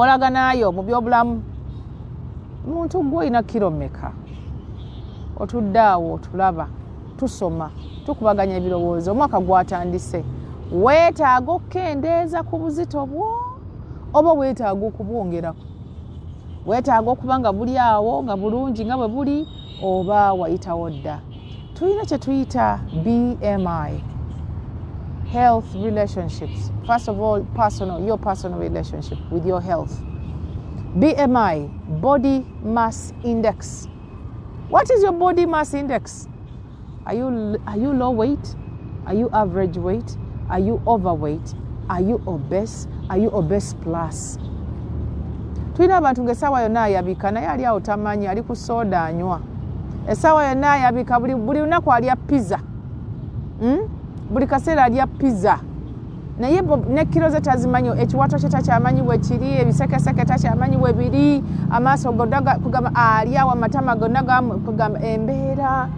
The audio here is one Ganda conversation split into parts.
nkolaganayo mu byobulamu muntu gwe olina kilo mmeka otudde awo tulaba tusoma tukubaganya ebirowoozo omwaka gwatandise weetaaga okukendeeza ku buzito bwo oba weetaaga okubwongerako weetaaga okuba nga buli awo nga bulungi nga bwe buli oba wayitawo dda tulina kye tuyita BMI health relationships. First of all, your personal relationship with your health. BMI, body mass index. What is your body mass index? Are you low weight? Are you average weight? Are you overweight? Are you obese? Are you obese plus? Tulina abantu ng'essaawa yonna ayabika naye ali awo tamanyi ali ku soda anywa. Essaawa yonna ayabika buli lunaku alya pizza. Buli kaseera alya pizza naye ne kilo ze tazimanyi ekiwato kye takyamanyi bwe kiri ebisekeseke takyamanyi bwe biri amaaso gonna kugamba alyawo amatama gonna kugamba embeera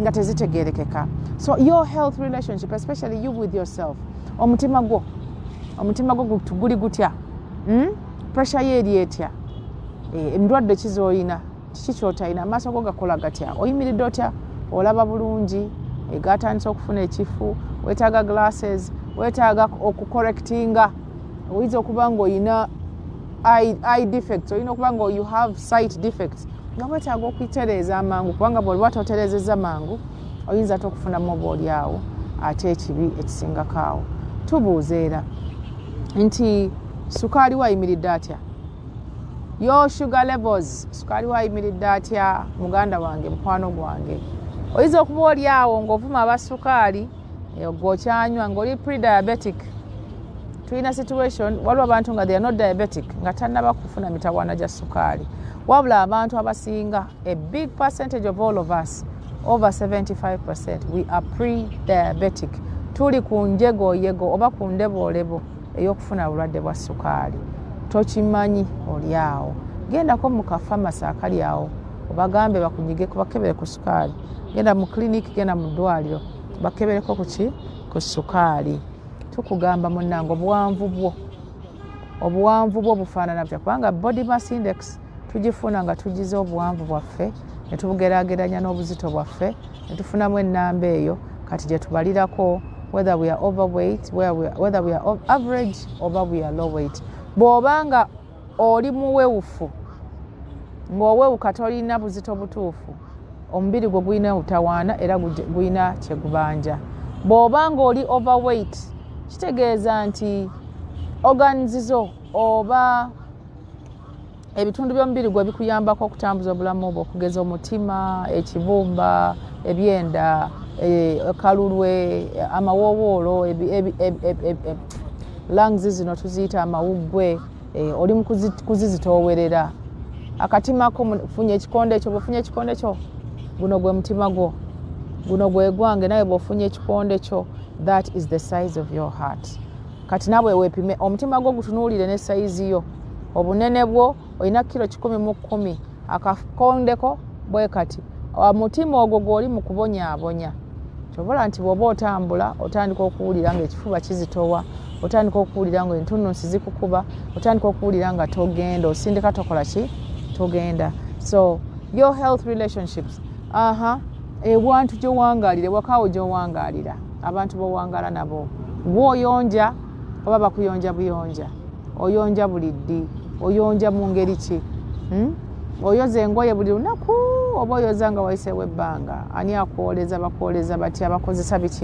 nga tezitegeerekeka. So your health relationship, especially you with yourself, omutima gwo guli gutya? Pressure ye eri etya? Endwadde ki z'olina? Kiki ky'otayina? Amaaso go gakola gatya? Oyimiridde otya? Olaba bulungi? Gatandise okufuna ekifu? Weetaaga glasses? Weetaaga okucorrectinga? Oyinza okuba ng'olina eye defects, olina okuba nga you have sight defects, nga weetaaga okuyitereeza amangu kubanga bw'oliba totereezezza mangu oyinza ate okufunamu oba oli awo ate ekibi ekisingako awo. Tubuuza era nti sukaali wayimiridde atya? Your sugar levels, sukaali wayimiridde atya? Muganda wange, mukwano gwange, oyinza okuba oli awo ng'ovuma abasukaali gw'okyanywa ng'oli pre-diabetic. Tulina situation waliwo abantu nga they are not diabetic nga tannaba kufuna mitawaana gya sukaali, wabula abantu abasinga, a big percentage of all of us, over 75%, we are pre-diabetic. Tuli ku njegoyego oba ku ndeboolebo ey'okufuna obulwadde bwa sukaali. Tokimanyi oli awo, gendako mu kafamasi akali awo obagambe bakunyigeko bakebere ku sukaali. Genda mu clinic, genda mu ddwaliro bakebereko ku sukaali. Tukugamba munnange obuwanvu bwo bufaanana butya? Kubanga body mass index tugifuna nga tugize obuwanvu bwaffe ne tubugeraageranya n'obuzito bwaffe ne tufunamu ennamba eyo kati gye tubalirako whether we are overweight, whether we are average oba we are low weight. Bw'oba nga oli muwewufu ng'owewuka tolina buzito butuufu, omubiri gwe gulina utawaana era gulina kye gubanja. Bw'oba nga oli overweight kitegeeza nti organs zo oba ebitundu by'omubiri gwe bikuyambako okutambuza obulamu bwo, okugeza omutima, ekibumba, ebyenda, kalulwe, amawoowoolo, lungs zino tuziyita amawuggwe, oli mu kuzizitoowerera. Akatima ko funye ekikonde ekyo, bw'ofunye ekikonde kyo guno gwe mutima gwo, guno gwe gwange naye bw'ofunye ekikonde kyo, that is the size of your heart. Kati nabwe weepime omutima gwo gutunuulire ne sayizi yo, obunene bwo olina kilo 110, akakondeko bwe kati, omutima ogwo gw'oli mu kubonyaabonya. Kyobola nti bw'oba otambula otandika okuwulira ng'ekifuba kizitowa, otandika okuwulira nga entunnunsi zikukuba, otandika okuwulira nga togenda, osindika tokola ki? Togenda. So your health relationships, ewantu gy'owangaalira, wakaawo gy'owangaalira, abantu b'owangala nabo, gw'oyonja oba bakuyonja buyonja, oyonja buli ddi, oyonja mu ngeri ki? Oyoza engoye buli lunaku oba oyoza nga wayiseewo ebbanga? Ani akwoleza, bakwoleza batya, bakozesa biki?